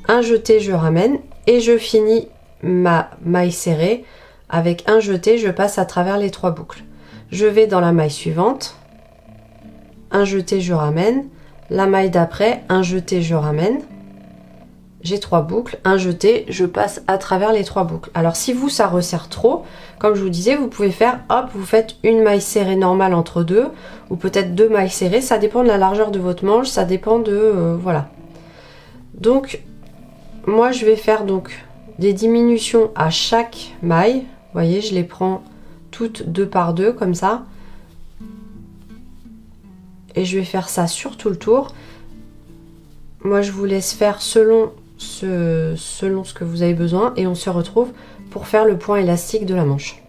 un jeté, je ramène et je finis ma maille serrée avec un jeté, je passe à travers les 3 boucles. Je vais dans la maille suivante, un jeté, je ramène, la maille d'après, un jeté, je ramène, j'ai 3 boucles, un jeté, je passe à travers les 3 boucles. Alors si vous ça resserre trop, comme je vous disais, vous pouvez faire, hop, vous faites une maille serrée normale entre deux, ou peut-être 2 mailles serrées, ça dépend de la largeur de votre manche, ça dépend de, voilà. Donc, moi je vais faire donc des diminutions à chaque maille, vous voyez, je les prends toutes 2 par 2 comme ça, et je vais faire ça sur tout le tour. Moi je vous laisse faire selon ce que vous avez besoin et on se retrouve pour faire le point élastique de la manche.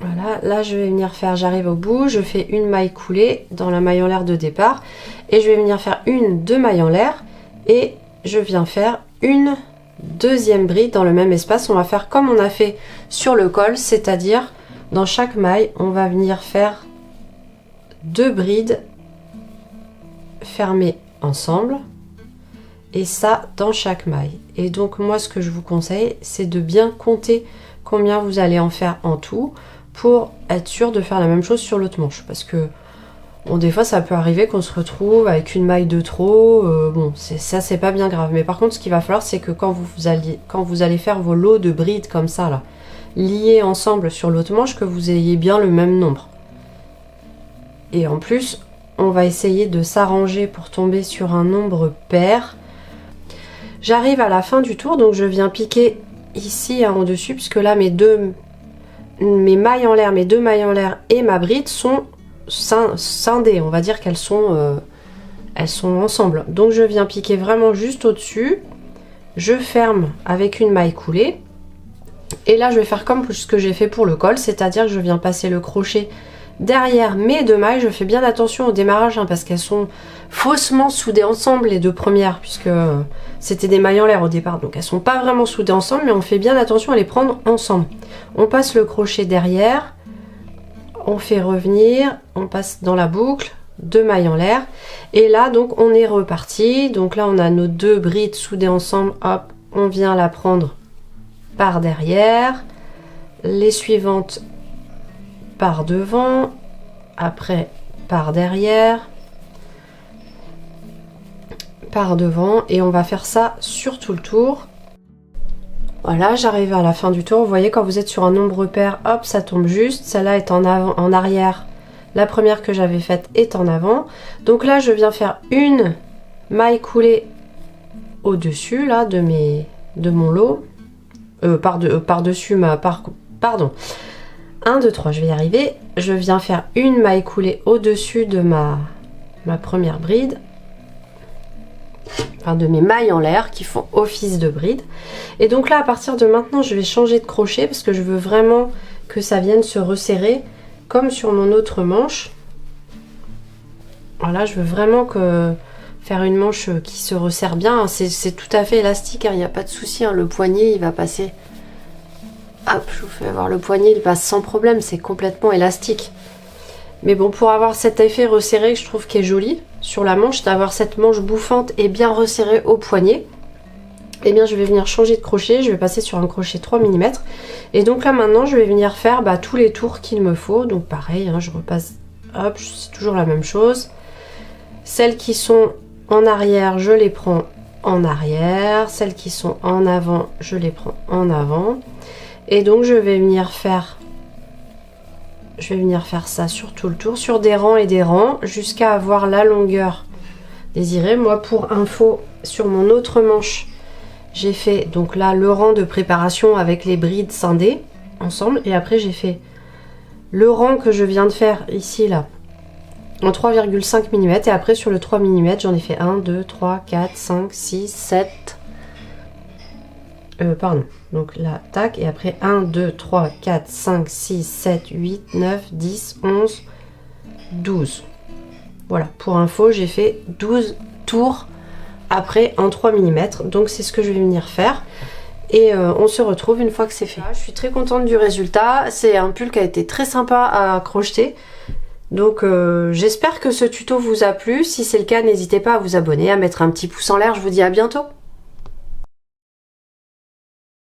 Voilà, là je vais venir faire, j'arrive au bout, je fais une maille coulée dans la maille en l'air de départ et je vais venir faire deux mailles en l'air et je viens faire une deuxième bride dans le même espace. On va faire comme on a fait sur le col, c'est-à-dire dans chaque maille on va venir faire 2 brides fermées ensemble. Et ça dans chaque maille. Et donc moi ce que je vous conseille c'est de bien compter combien vous allez en faire en tout pour être sûr de faire la même chose sur l'autre manche, parce que bon, des fois ça peut arriver qu'on se retrouve avec une maille de trop, bon ça c'est pas bien grave, mais par contre ce qu'il va falloir c'est que quand vous allez faire vos lots de brides comme ça là, liés ensemble sur l'autre manche, que vous ayez bien le même nombre. Et en plus on va essayer de s'arranger pour tomber sur un nombre pair. J'arrive à la fin du tour, donc je viens piquer ici en dessus, puisque là mes mailles en l'air, mes 2 mailles en l'air et ma bride sont scindées, on va dire qu'elles sont ensemble. Donc je viens piquer vraiment juste au-dessus, je ferme avec une maille coulée, et là je vais faire comme ce que j'ai fait pour le col, c'est-à-dire que je viens passer le crochet derrière mes 2 mailles. Je fais bien attention au démarrage hein, parce qu'elles sont faussement soudées ensemble les 2 premières, puisque c'était des mailles en l'air au départ, donc elles sont pas vraiment soudées ensemble, mais on fait bien attention à les prendre ensemble. On passe le crochet derrière, on fait revenir, on passe dans la boucle, 2 mailles en l'air, et là donc on est reparti. Donc là on a nos 2 brides soudées ensemble, hop, on vient la prendre par derrière, les suivantes par devant, après par derrière, par devant, et on va faire ça sur tout le tour. Voilà, j'arrive à la fin du tour. Vous voyez, quand vous êtes sur un nombre pair, hop, ça tombe juste. Celle-là est en avant, en arrière. La première que j'avais faite est en avant. Donc là, je viens faire une maille coulée au-dessus là de mon lot. Par-dessus pardon. 1, 2, 3, je vais y arriver. Je viens faire une maille coulée au-dessus de ma première bride. Enfin, de mes mailles en l'air qui font office de bride. Et donc là, à partir de maintenant, je vais changer de crochet parce que je veux vraiment que ça vienne se resserrer comme sur mon autre manche. Voilà, je veux vraiment faire une manche qui se resserre bien. C'est tout à fait élastique, il n'y a pas de souci. Le poignet, il va passer. Hop, je vous fais voir le poignet, il passe sans problème, c'est complètement élastique. Mais bon, pour avoir cet effet resserré que je trouve qui est joli sur la manche, d'avoir cette manche bouffante et bien resserrée au poignet, eh bien je vais venir changer de crochet, je vais passer sur un crochet 3 mm. Et donc là maintenant je vais venir faire tous les tours qu'il me faut. Donc pareil, hein, je repasse, hop, c'est toujours la même chose. Celles qui sont en arrière, je les prends en arrière. Celles qui sont en avant, je les prends en avant. Et donc je vais venir faire ça sur tout le tour, sur des rangs et des rangs, jusqu'à avoir la longueur désirée. Moi, pour info, sur mon autre manche, j'ai fait donc là le rang de préparation avec les brides scindées ensemble, et après j'ai fait le rang que je viens de faire ici là en 3,5 mm et après sur le 3 mm j'en ai fait 1, 2, 3, 4, 5, 6, 7 pardon, donc là tac et après 1, 2, 3, 4, 5, 6, 7, 8, 9, 10, 11, 12. Voilà, pour info j'ai fait 12 tours après en 3 mm, donc c'est ce que je vais venir faire. Et on se retrouve une fois que c'est fait. Je suis très contente du résultat, c'est un pull qui a été très sympa à crocheter. Donc j'espère que ce tuto vous a plu, si c'est le cas n'hésitez pas à vous abonner, à mettre un petit pouce en l'air, je vous dis à bientôt.